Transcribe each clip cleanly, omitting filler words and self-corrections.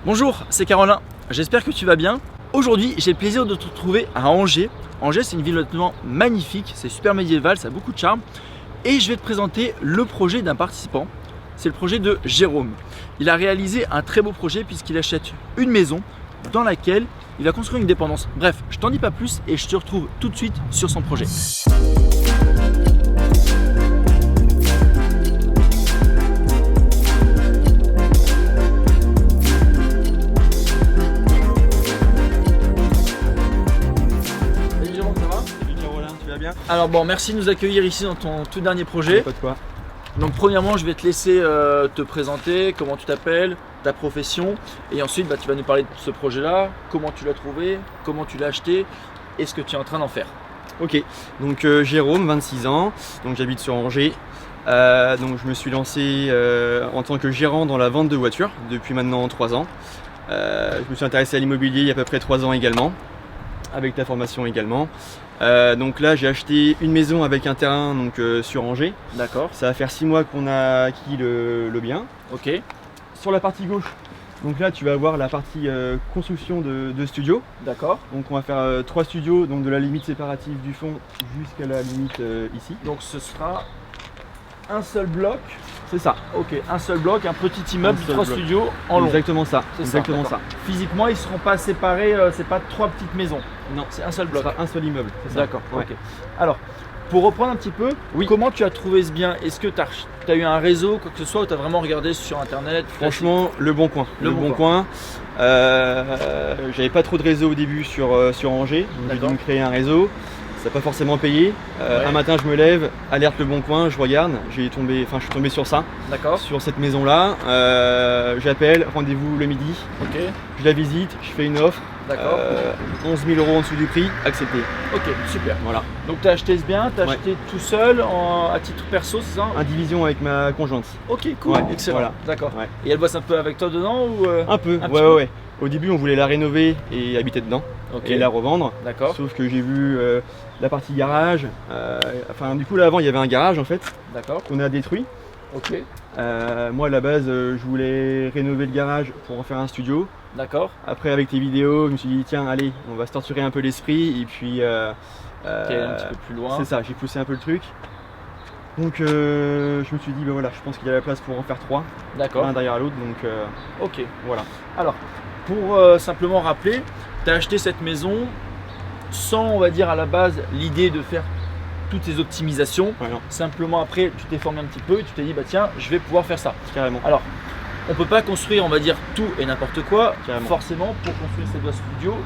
Bonjour, c'est Caroline, j'espère que tu vas bien. Aujourd'hui, j'ai le plaisir de te retrouver à Angers. Angers, c'est une ville honnêtement magnifique, c'est super médiéval, ça a beaucoup de charme. Et je vais te présenter le projet d'un participant. C'est le projet de Jérôme. Il a réalisé un très beau projet puisqu'il achète une maison dans laquelle il va construire une dépendance. Bref, je t'en dis pas plus et je te retrouve tout de suite sur son projet. Alors bon, merci de nous accueillir ici dans ton tout dernier projet. Pas de quoi. Donc premièrement, je vais te laisser te présenter, comment tu t'appelles, ta profession, et ensuite tu vas nous parler de ce projet-là, comment tu l'as trouvé, comment tu l'as acheté et ce que tu es en train d'en faire. Ok, donc Jérôme, 26 ans, donc j'habite sur Angers. Donc je me suis lancé en tant que gérant dans la vente de voitures depuis maintenant 3 ans. Je me suis intéressé à l'immobilier il y a à peu près 3 ans également, avec ta formation également. Donc là j'ai acheté une maison avec un terrain donc, sur Angers. D'accord. Ça va faire 6 mois qu'on a acquis le bien. Ok. Sur la partie gauche, donc là tu vas avoir la partie construction de studios. D'accord. Donc on va faire 3 studios, donc de la limite séparative du fond jusqu'à la limite ici. Donc ce sera un seul bloc. C'est ça. Ok, un seul bloc, un petit immeuble, Un seul 3 bloc. studios en long. Exactement ça. C'est Exactement ça. Physiquement, ils ne seront pas séparés, c'est pas 3 petites maisons. Non, C'est un seul ce bloc. sera un seul immeuble. c'est ça. D'accord, Ouais. ok. Alors, pour reprendre un petit peu, Oui. comment tu as trouvé ce bien? Est-ce que tu as eu un réseau, quoi que ce soit, ou tu as vraiment regardé sur internet? Franchement, le bon coin. Le bon coin. J'avais pas trop de réseau au début sur Angers, donc j'ai dû D'accord. me créer un réseau. Ça n'a pas forcément payé. Ouais. Un matin, je me lève, alerte le bon coin, je regarde. Je suis tombé sur ça, D'accord, sur cette maison-là. J'appelle, rendez-vous le midi. ok, Je la visite, je fais une offre. d'accord. 11 000 € en dessous du prix, accepté. Ok, super. Voilà. Donc tu as acheté ce bien, tu as Ouais. acheté tout seul, à titre perso, c'est ça? Indivision avec ma conjointe. Ok, cool, Ouais, excellent. voilà. D'accord. Ouais. Et elle bosse un peu avec toi dedans ou Un peu, Un petit ouais, peu. ouais. Au début, on voulait la rénover et habiter dedans Ok, et la revendre. d'accord, Sauf que j'ai vu la partie garage. Du coup, là avant, il y avait un garage en fait d'accord, qu'on a détruit. ok, Moi, à la base, je voulais rénover le garage pour en faire un studio. d'accord. Après, avec tes vidéos, je me suis dit, tiens, allez, on va se torturer un peu l'esprit. Et puis, Ok, un petit peu plus loin. c'est ça, j'ai poussé un peu le truc. Donc, je me suis dit, ben voilà, je pense qu'il y a la place pour en faire 3, D'accord, l'un derrière l'autre. Donc, ok. voilà. Alors, pour simplement rappeler, tu as acheté cette maison sans, on va dire, à la base, l'idée de faire toutes ces optimisations. Ouais, non, Simplement après, tu t'es formé un petit peu et tu t'es dit, bah tiens, je vais pouvoir faire ça. carrément. Alors, on peut pas construire, on va dire, tout et n'importe quoi. Carrément. Forcément, pour construire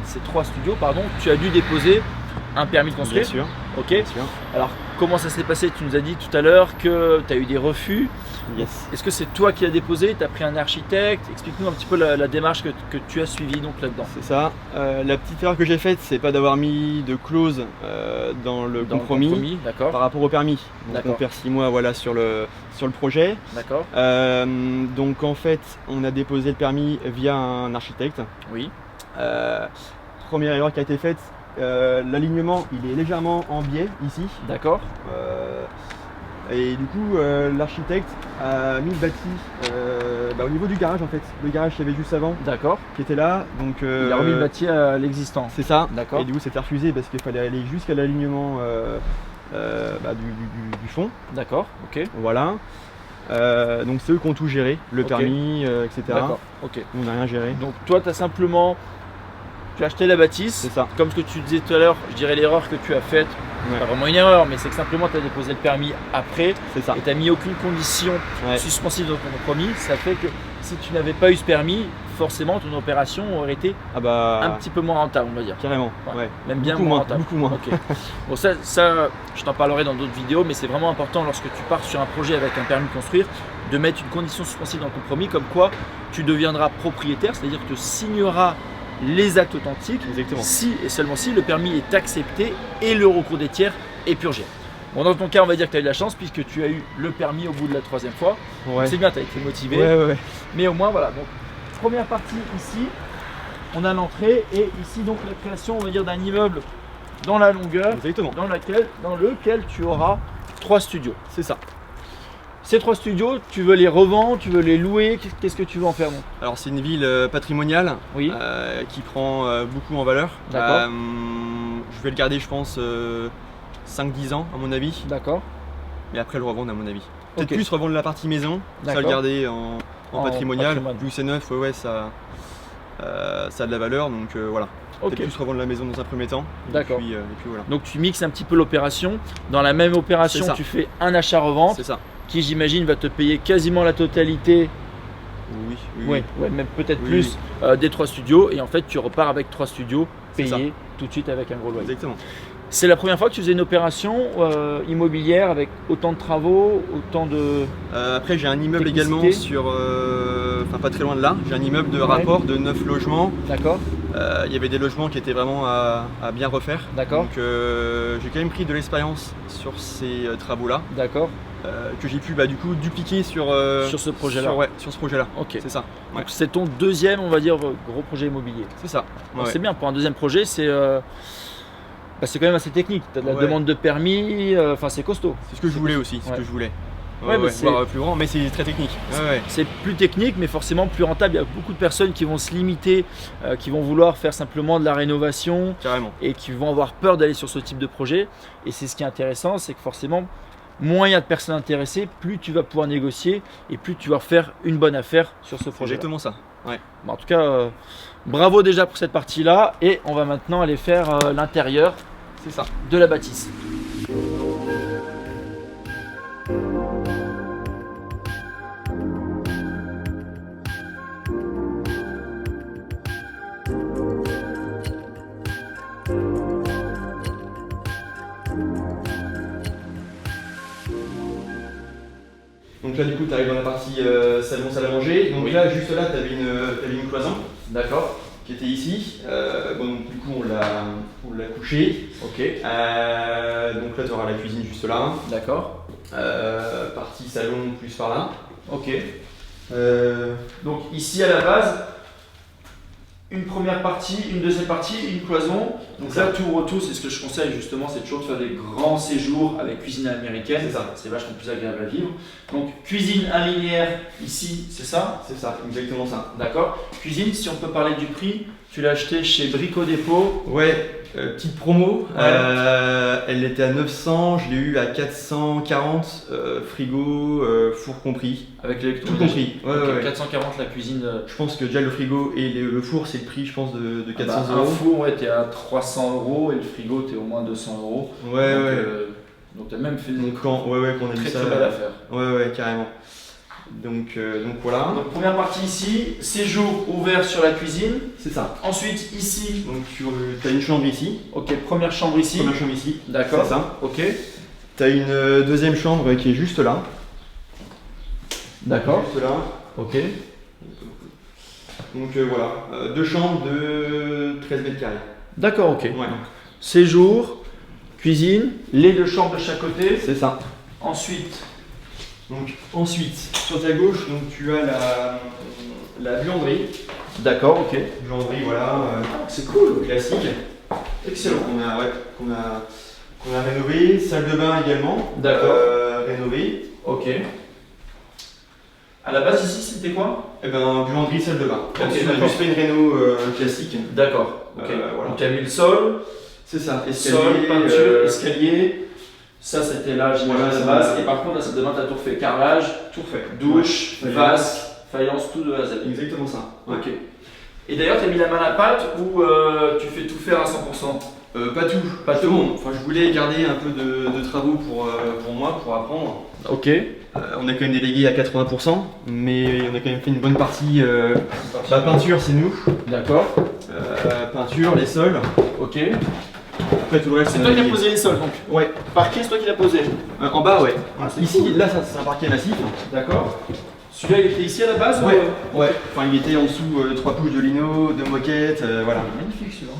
ces 3 studios, pardon, tu as dû déposer un permis de construire. Bien sûr, Ok. bien sûr. Alors, comment ça s'est passé? Tu nous as dit tout à l'heure que tu as eu des refus. Yes. Est-ce que c'est toi qui as déposé? Tu as pris un architecte? Explique-nous un petit peu la démarche que tu as suivie donc là-dedans. C'est ça. La petite erreur que j'ai faite, c'est pas d'avoir mis de clause dans le Dans le compromis d'accord, par rapport au permis. Donc D'accord. on perd 6 mois voilà, sur le projet. d'accord, Donc en fait, on a déposé le permis via un architecte. oui, Première erreur qui a été faite, l'alignement il est légèrement en biais ici. d'accord, Et du coup, l'architecte a mis le bâti au niveau du garage en fait. Le garage qu'il y avait juste avant, d'accord. qui était là. Donc, Il a remis le bâti à l'existant. c'est ça. D'accord. Et du coup, c'était refusé parce qu'il fallait aller jusqu'à l'alignement du fond. D'accord, ok, Voilà. Donc, c'est eux qui ont tout géré, le Ok. permis, etc. d'accord, ok. Nous, on n'a rien géré. Donc toi, tu as acheté la bâtisse. C'est ça. Comme ce que tu disais tout à l'heure, je dirais l'erreur que tu as faite, Ouais. pas vraiment une erreur, mais c'est que simplement tu as déposé le permis après C'est ça. et tu n'as mis aucune condition Ouais. suspensive dans ton compromis. Ça fait que si tu n'avais pas eu ce permis, forcément ton opération aurait été Ah bah. un petit peu moins rentable, on va dire. Carrément. Ouais. Ouais. Même bien Beaucoup moins moins. rentable. Beaucoup moins. Ok. Bon, ça, je t'en parlerai dans d'autres vidéos, mais c'est vraiment important lorsque tu pars sur un projet avec un permis de construire, de mettre une condition suspensive dans le compromis, comme quoi tu deviendras propriétaire, c'est-à-dire que tu signeras les actes authentiques Exactement. si et seulement si le permis est accepté et le recours des tiers est purgé. Bon, dans ton cas, on va dire que tu as eu de la chance puisque tu as eu le permis au bout de la 3e fois. Ouais. C'est bien, tu as été motivé. Ouais. Mais au moins, voilà. Donc, première partie ici, on a l'entrée et ici, donc, la création, on va dire, d'un immeuble dans la longueur Exactement. dans lequel tu auras 3 studios. C'est ça. Ces 3 studios, tu veux les revendre, tu veux les louer, qu'est-ce que tu veux en faire? Alors c'est une ville patrimoniale Oui. qui prend beaucoup en valeur. D'accord. Je vais le garder je pense 5-10 ans à mon avis. D'accord. Et après le revendre à mon avis. Peut-être Ok. plus revendre la partie maison, ça le D'accord. garder en patrimonial. patrimoine. Vu que c'est neuf, ouais, ça a de la valeur, donc voilà. Ok. Peut-être plus revendre la maison dans un premier temps. D'accord. Et puis voilà. Donc tu mixes un petit peu l'opération. Dans la même opération, C'est ça. tu fais un achat-revente C'est ça. qui, j'imagine, va te payer quasiment la totalité, Oui, ouais, même peut-être Oui, plus, des 3 studios. Et en fait, tu repars avec 3 studios C'est ça. payés tout de suite avec un gros loyer. Exactement. C'est la première fois que tu faisais une opération immobilière avec autant de travaux, autant de… Après j'ai un immeuble Technicité. également sur, enfin pas très loin de là. J'ai un immeuble de rapport de 9 logements. D'accord. Il y avait des logements qui étaient vraiment à bien refaire. D'accord. Donc j'ai quand même pris de l'expérience sur ces travaux-là D'accord. que j'ai pu du coup dupliquer sur Sur ce projet-là. sur ce projet-là. Ok. C'est ça. Ouais. Donc c'est ton deuxième, on va dire, gros projet immobilier. C'est ça. Donc, Ouais. c'est bien, pour un deuxième projet, c'est quand même assez technique. Tu as de la Ouais. demande de permis, enfin c'est costaud. C'est ce que je voulais aussi. C'est Ouais. ce que je voulais. Ouais, mais c'est- voire plus grand, mais c'est très technique. Ouais. C'est plus technique, mais forcément plus rentable. Il y a beaucoup de personnes qui vont se limiter, qui vont vouloir faire simplement de la rénovation Carrément. et qui vont avoir peur d'aller sur ce type de projet. Et c'est ce qui est intéressant, c'est que forcément, moins il y a de personnes intéressées, plus tu vas pouvoir négocier et plus tu vas faire une bonne affaire sur ce C'est projet. exactement ça. Ouais. En tout cas, bravo déjà pour cette partie-là. Et on va maintenant aller faire l'intérieur C'est ça. de la bâtisse. Donc là du coup tu arrives dans la partie salon salle à manger. Donc Oui. là juste là tu avais une cloison D'accord. qui était ici. Bon, donc, du coup on l'a couché. Ok. Donc là tu auras la cuisine juste là. D'accord. Partie salon plus par là. Ok. Euh, Donc ici à la base, une première partie, une deuxième partie, une cloison. Donc C'est ça. là, tout retour, c'est ce que je conseille justement, c'est toujours de faire des grands séjours avec cuisine américaine. C'est ça. C'est vachement plus agréable à vivre. Donc cuisine un linéaire ici, c'est ça? c'est ça, exactement ça. D'accord. Cuisine, si on peut parler du prix, tu l'as acheté chez Brico Dépôt. Ouais, petite promo. Ouais. Elle était à 900, je l'ai eu à 440, frigo, four compris. Avec Tout l'électroménager. compris. Ouais, Ok, ouais. 440 la cuisine. Je pense que déjà le frigo et le four c'est le prix je pense de 400 Un euros. four, ouais, t'es à 300 € et le frigo, t'es au moins 200 €. Ouais, donc, ouais. Donc t'as même fait une Donc quand on a vu très ça. très belle affaire. Ouais, carrément. Donc voilà. Donc première partie ici, séjour ouvert sur la cuisine. C'est ça. Ensuite ici, Donc tu as une chambre ici. ok, première chambre ici. Première chambre ici. D'accord. C'est ça. Ok. Tu as une deuxième chambre qui est juste là. D'accord. Juste là. Ok. Donc voilà. Deux chambres de 13 mètres carrés. D'accord, ok. Ouais. Séjour, cuisine, les deux chambres de chaque côté. C'est ça. Ensuite, Donc ensuite, sur ta gauche, donc tu as la buanderie. d'accord, ok. Buanderie, voilà. C'est cool. Classique. Excellent. Qu'on a rénové. Salle de bain également. D'accord. Rénovée. Ok. À la base ici, c'était quoi? Et ben buanderie, salle de bain. Ok, Là-dessus, on a d'accord. juste fait une réno classique. D'accord. Ok. Voilà. Donc tu as mis le sol, C'est ça. sol, peinture, escalier. Ça c'était là, j'imagine, Voilà, la ça, base. ouais. Et par contre, là, ça demande, t'as tout refait. Carrelage, Tout fait. douche, Ouais. vasque, faïence, tout de A à Z. Exactement ça. Ouais. Ok. Et d'ailleurs, tu as mis la main à la pâte ou tu fais tout faire à 100%? Pas tout. Pas tout. Bon, enfin, je voulais garder un peu de travaux pour moi, pour apprendre. Ok. On a quand même délégué à 80%, mais on a quand même fait une bonne partie. La peinture, c'est nous. D'accord. Peinture, les sols. Ok. Après, tout le reste, C'est on toi a qui as délégué. posé les sols donc. Ouais. Parquet, c'est toi qui l'as posé. En bas, ouais. Ah, c'est Ici, cool. là, ça, c'est un parquet massif. D'accord. Celui-là, il était ici à la base ou, Ouais. Ouais. Enfin, il était en dessous 3 couches de lino, 2 moquettes, voilà. Magnifique celui-là.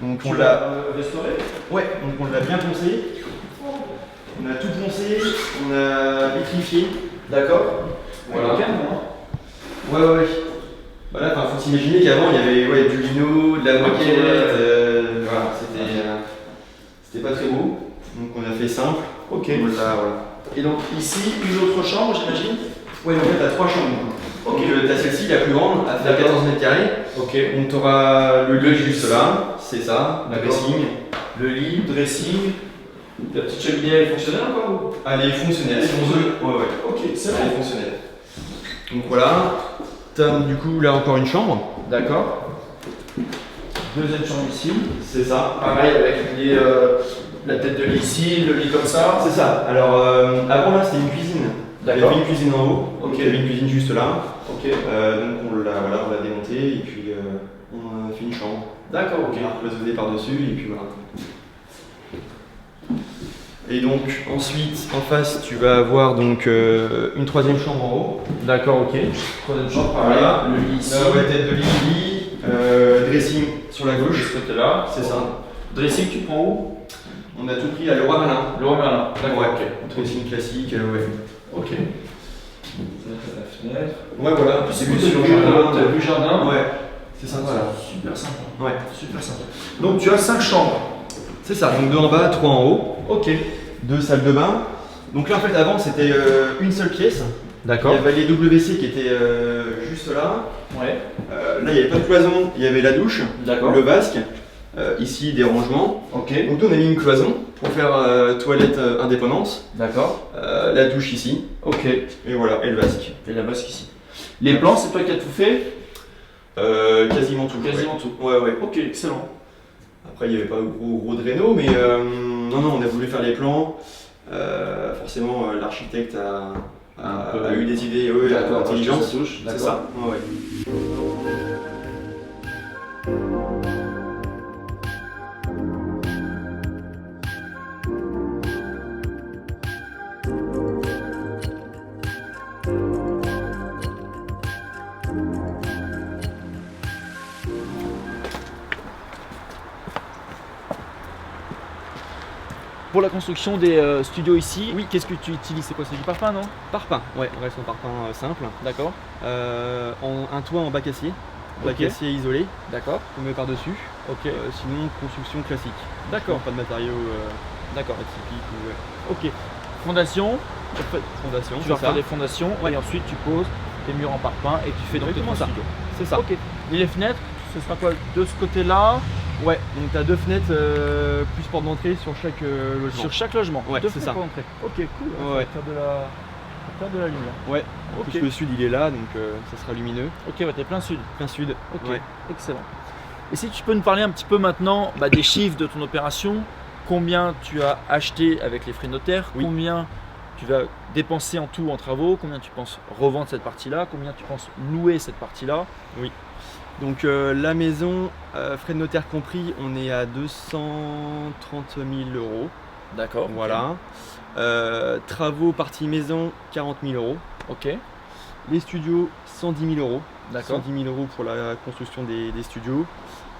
Donc Tu on l'a. l'as restauré? Ouais. Donc on l'a bien poncé. On a tout poncé. On a vitrifié. D'accord. Voilà. Avec un, hein. Ouais. Voilà. Enfin, faut s'imaginer qu'avant il y avait du lino, de la moquette. Voilà. C'était pas très beau. Donc on a fait simple. Ok. On l'a voilà. Et donc ici, une autre chambre, j'imagine? Ouais, donc là, tu as 3 chambres. Ok. Donc tu as celle-ci, la plus grande, à faire D'accord. 14 mètres carrés. Ok. Donc tu auras le lit juste là, c'est ça, le D'accord. dressing. Le lit, dressing. La petite cheminée, elle est fonctionnelle encore? Elle est fonctionnelle, si on veut. Ouais, ouais. Ok, c'est Elle est bon. fonctionnelle. Donc voilà. Tu as du coup là encore une chambre. D'accord. Deuxième chambre ici. C'est ça. Pareil avec la tête de lit ici, le lit comme ça. C'est ça. Alors avant là c'était une cuisine. Il y avait D'accord. une cuisine en haut. Ok. Il y avait une cuisine juste là. Ok. Donc on l'a démontée et puis on a fait une chambre. D'accord, ok. On a cloisonné par-dessus et puis voilà. Et donc ensuite en face tu vas avoir donc une troisième chambre en haut. D'accord, ok. Troisième chambre, pareil. Voilà. Le lit ici. Ouais, tête de lit, dressing sur la De gauche. ce côté-là. C'est ça. Dressing, tu prends où? On a tout pris à Leroy Merlin. Le Roi Merlin. D'accord, Ouais. ok. Dressing classique, ouais. Ok. Fenêtre à la fenêtre. Ouais voilà. En plus, c'est Vue cool, sur le t'as jardin. vu le jardin? Ouais. C'est ça. Voilà. Super sympa. Ouais. Super sympa. Donc tu as 5 chambres. C'est ça. Donc 2 en bas, 3 en haut. Ok. 2 salles de bain. Donc là en fait avant c'était une seule pièce. D'accord. Il y avait les WC qui étaient juste là. Ouais. Là il n'y avait pas de cloison, il y avait la douche, D'accord. le vasque, ici des rangements. Ok. Donc nous on a mis une cloison pour faire toilette indépendante. D'accord. La douche ici. Ok. Et voilà, et le vasque. Et la vasque ici. Les plans, c'est toi qui as tout fait? Quasiment tout. Quasiment tout. Ouais ouais. Ok, excellent. Après il n'y avait pas gros de réno, mais non on a voulu faire les plans. Forcément l'architecte a eu des idées intelligentes. C'est ça. Ouais. Pour la construction des studios ici, oui, qu'est-ce que tu utilises? C'est quoi? C'est du parpaing, non? Parpaing, ouais, on reste en parpaing simple. D'accord. Un toit en bac acier, bac Ok. acier isolé, D'accord. qu'on met par-dessus. Ok. Sinon, construction classique. D'accord. Pas de matériaux D'accord. atypiques ou Ok. Fondation. fondation. Tu vas c'est faire ça. des fondations Ouais. et ensuite tu poses tes murs en parpaing et tu fais donc tes Exactement trois ça. studios. C'est ça. Ok. Et les fenêtres, ce sera quoi? De ce côté-là, Ouais, donc tu as 2 fenêtres plus porte d'entrée sur chaque logement. sur chaque logement. Ouais, Deux c'est fenêtres ça. pour entrer. Ok, cool. Ouais. Faire de la lumière. Ouais, en Ok. plus le sud il est là, donc ça sera lumineux. Ok, ouais, t'es plein sud. Plein sud. Ok, Ouais. excellent. Et si tu peux nous parler un petit peu maintenant des chiffres de ton opération, combien tu as acheté avec les frais notaires, Oui. combien tu vas dépenser en tout en travaux, combien tu penses revendre cette partie-là, combien tu penses louer cette partie-là. Donc la maison, frais de notaire compris, on est à 230 000 €. D'accord. Voilà. Travaux partie maison, 40 000 €. Ok. Les studios, 110 000 €. D'accord. 110 000 € pour la construction des studios.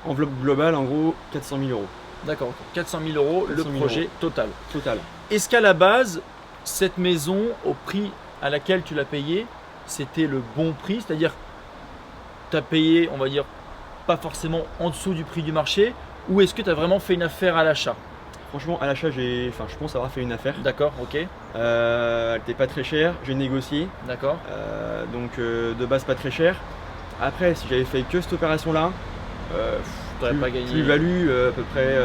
Enveloppe globale, en gros, 400 000 €. D'accord. Ok. 400 000 € le 400 000 projet total. Total. Est-ce qu'à la base, cette maison, au prix à laquelle tu l'as payée, c'était le bon prix? C'est-à-dire, tu as payé, on va dire, pas forcément en dessous du prix du marché, ou est-ce que tu as vraiment fait une affaire à l'achat? Franchement, à l'achat, je pense avoir fait une affaire. D'accord, ok. Elle n'était pas très chère, j'ai négocié. D'accord. Donc de base, pas très cher. Après, si j'avais fait que cette opération-là, T'aurais pas gagné. plus-value à peu près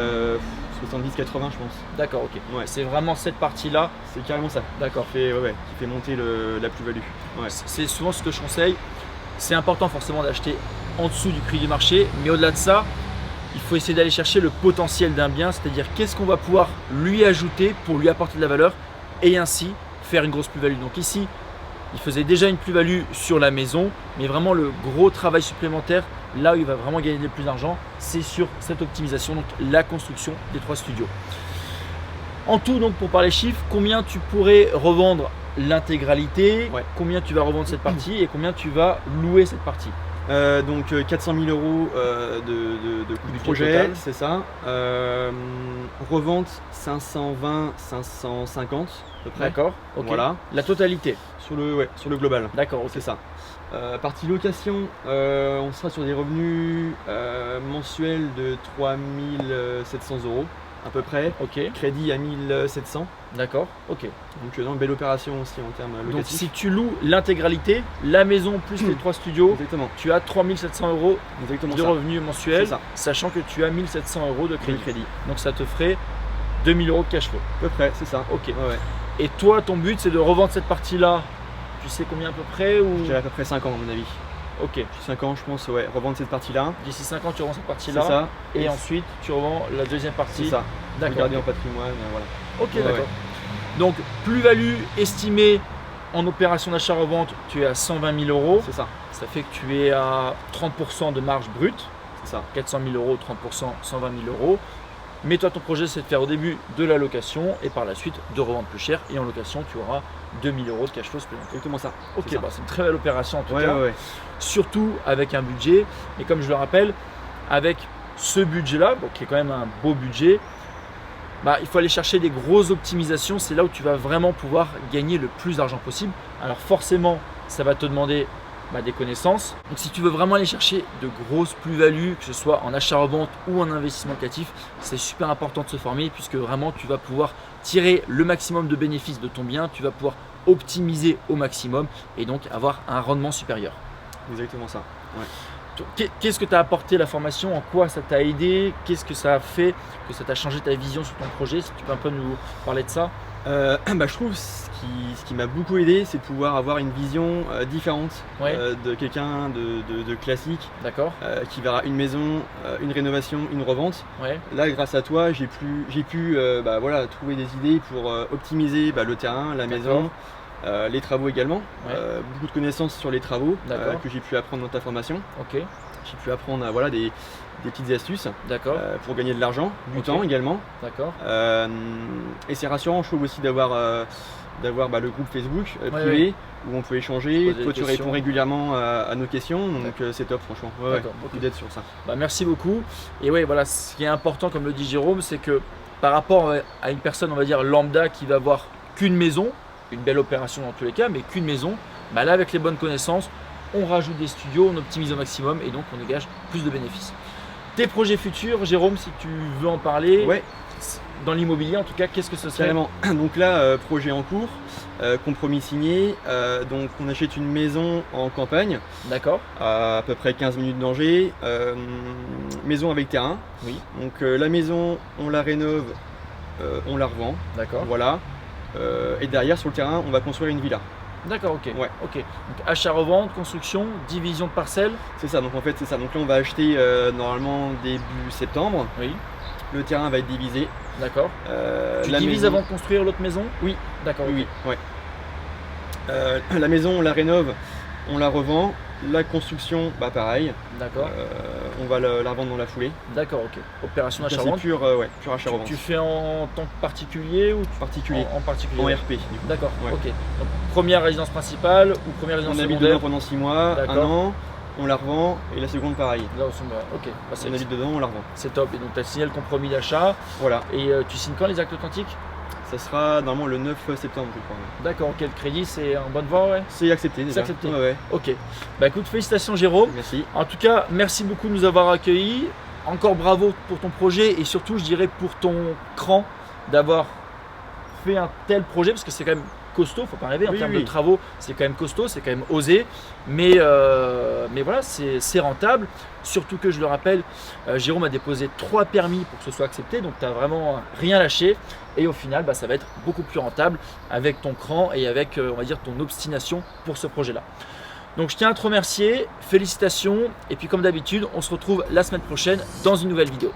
70-80, je pense. D'accord, ok. Ouais. C'est vraiment cette partie-là. C'est carrément ça. D'accord. Qui fait monter la plus-value. Ouais. C'est souvent ce que je conseille. C'est important forcément d'acheter en dessous du prix du marché, mais au-delà de ça, il faut essayer d'aller chercher le potentiel d'un bien, c'est-à-dire qu'est-ce qu'on va pouvoir lui ajouter pour lui apporter de la valeur et ainsi faire une grosse plus-value. Donc ici, il faisait déjà une plus-value sur la maison, mais vraiment le gros travail supplémentaire, là où il va vraiment gagner le plus d'argent, c'est sur cette optimisation, donc la construction des 3 studios. En tout, donc pour parler chiffres, combien tu pourrais revendre l'intégralité, Ouais. combien tu vas revendre cette partie et combien tu vas louer cette partie? Donc 400 000 € de coût du Budget projet, total. c'est ça. Revente 520, 550 à peu près. D'accord, ok. Voilà. La totalité. Sur le global. D'accord, ok. C'est ça. Partie location, on sera sur des revenus mensuels de 3 700 €. à peu près. Ok, Crédit à 1700. d'accord, ok. Donc une belle opération aussi en termes Donc locatifs. si tu loues l'intégralité, la maison plus les 3 studios, Exactement. tu as 3 700 € Exactement de ça. revenus mensuels, C'est ça. sachant que tu as 1 700 € de Le crédit. crédit. Donc ça te ferait 2 000 € de cash flow. À peu près, c'est ça. Ok. Ouais, ouais. Et toi, ton but, c'est de revendre cette partie-là, tu sais combien à peu près ou... Je dirais à peu près 5 ans à mon avis. Ok. D'ici 5 ans, je pense, ouais, revendre cette partie-là. D'ici 5 ans, tu revends cette C'est partie-là. ça. Et ensuite, tu revends la deuxième partie. C'est ça. D'accord. Garder en patrimoine, voilà. Ok, Ouais, d'accord. ouais. Donc, plus-value estimée en opération d'achat-revente, tu es à 120 000 €. C'est ça. Ça fait que tu es à 30% de marge brute. C'est ça. 400 000 €, 30%, 120 000 €. Mais toi, ton projet, c'est de faire au début de la location et par la suite de revendre plus cher. Et en location, tu auras 2 000 € de cash flow supplémentaire. Exactement ça. Ok, C'est ça. bah, c'est une très belle opération en tout Ouais, cas. ouais, ouais. Surtout avec un budget. Et comme je le rappelle, avec ce budget-là, bon, qui est quand même un beau budget, bah, il faut aller chercher des grosses optimisations. C'est là où tu vas vraiment pouvoir gagner le plus d'argent possible. Alors forcément, ça va te demander des connaissances. Donc si tu veux vraiment aller chercher de grosses plus-values, que ce soit en achat-revente ou en investissement locatif, c'est super important de se former puisque vraiment tu vas pouvoir tirer le maximum de bénéfices de ton bien, tu vas pouvoir optimiser au maximum et donc avoir un rendement supérieur. Exactement ça. Ouais. Qu'est-ce que t'as apporté la formation? En quoi ça t'a aidé? Qu'est-ce que ça a fait que ça t'a changé ta vision sur ton projet? Si tu peux un peu nous parler de ça. Je trouve ce qui m'a beaucoup aidé, c'est de pouvoir avoir une vision différente Ouais. de quelqu'un de classique D'accord. qui verra une maison, une rénovation, une revente. Ouais. Là, grâce à toi, j'ai pu voilà, trouver des idées pour optimiser le terrain, la maison, les travaux également. Ouais. Beaucoup de connaissances sur les travaux D'accord. que j'ai pu apprendre dans ta formation. Ok. J'ai pu apprendre voilà, des petites astuces D'accord. pour gagner de l'argent, du Ok. temps également. D'accord. Et c'est rassurant, je trouve aussi d'avoir le groupe Facebook privé où on peut échanger. Poser Toi, des tu questions. réponds régulièrement à nos questions, donc c'est top, franchement. Ouais, D'accord. beaucoup Ok. d'aide sur ça. Bah, merci beaucoup. Et ouais, voilà, ce qui est important, comme le dit Jérôme, c'est que par rapport à une personne, on va dire lambda, qui va avoir qu'une maison, une belle opération dans tous les cas, mais qu'une maison, là avec les bonnes connaissances, on rajoute des studios, on optimise au maximum et donc on dégage plus de bénéfices. Tes projets futurs, Jérôme, si tu veux en parler, Ouais, dans l'immobilier en tout cas, qu'est-ce que ce serait? carrément. Donc là, projet en cours, compromis signé. Donc on achète une maison en campagne, D'accord. à peu près 15 minutes d'Angers. Maison avec terrain. Oui. Donc la maison, on la rénove, on la revend. D'accord. Voilà. Et derrière, sur le terrain, on va construire une villa. D'accord, ok. Ouais. Ok. Donc achat-revente, construction, division de parcelles. C'est ça, donc en fait, c'est ça. Donc là, on va acheter normalement début septembre. Oui. Le terrain va être divisé. D'accord. Tu la divises maison- avant de construire l'autre maison? Oui. D'accord. Oui, ok. oui, ouais. La maison, on la rénove, on la revend. La construction, pareil. D'accord. On va la revendre dans la foulée. D'accord, ok. Opération Donc là, achat-revente. c'est pur achat-revente. Tu fais en tant que particulier ou Particulier. en particulier? En RP, du coup. D'accord, Ouais. ok. Donc, première résidence principale ou première résidence On habite secondaire? dedans pendant 6 mois, D'accord. 1 an, on la revend, et la seconde, pareil. Là, au sommet. Ok, bah, On habite dedans, on la revend. c'est top. Et donc tu as signé le compromis d'achat Voilà. et tu signes quand les actes authentiques? Ça sera normalement le 9 septembre, je crois. D'accord, ok. Le crédit c'est en bonne voie, ouais. C'est accepté déjà. C'est accepté. Ouais, ouais. Ok. Bah écoute, félicitations Jérôme. Merci. En tout cas, merci beaucoup de nous avoir accueillis. Encore bravo pour ton projet et surtout, je dirais, pour ton cran d'avoir fait un tel projet parce que c'est quand même costaud, faut pas rêver en Oui, termes oui. de travaux, c'est quand même costaud, c'est quand même osé, mais voilà, c'est rentable. Surtout que je le rappelle, Jérôme a déposé 3 permis pour que ce soit accepté, donc tu n'as vraiment rien lâché et au final, ça va être beaucoup plus rentable avec ton cran et avec, on va dire, ton obstination pour ce projet-là. Donc je tiens à te remercier, félicitations et puis comme d'habitude, on se retrouve la semaine prochaine dans une nouvelle vidéo.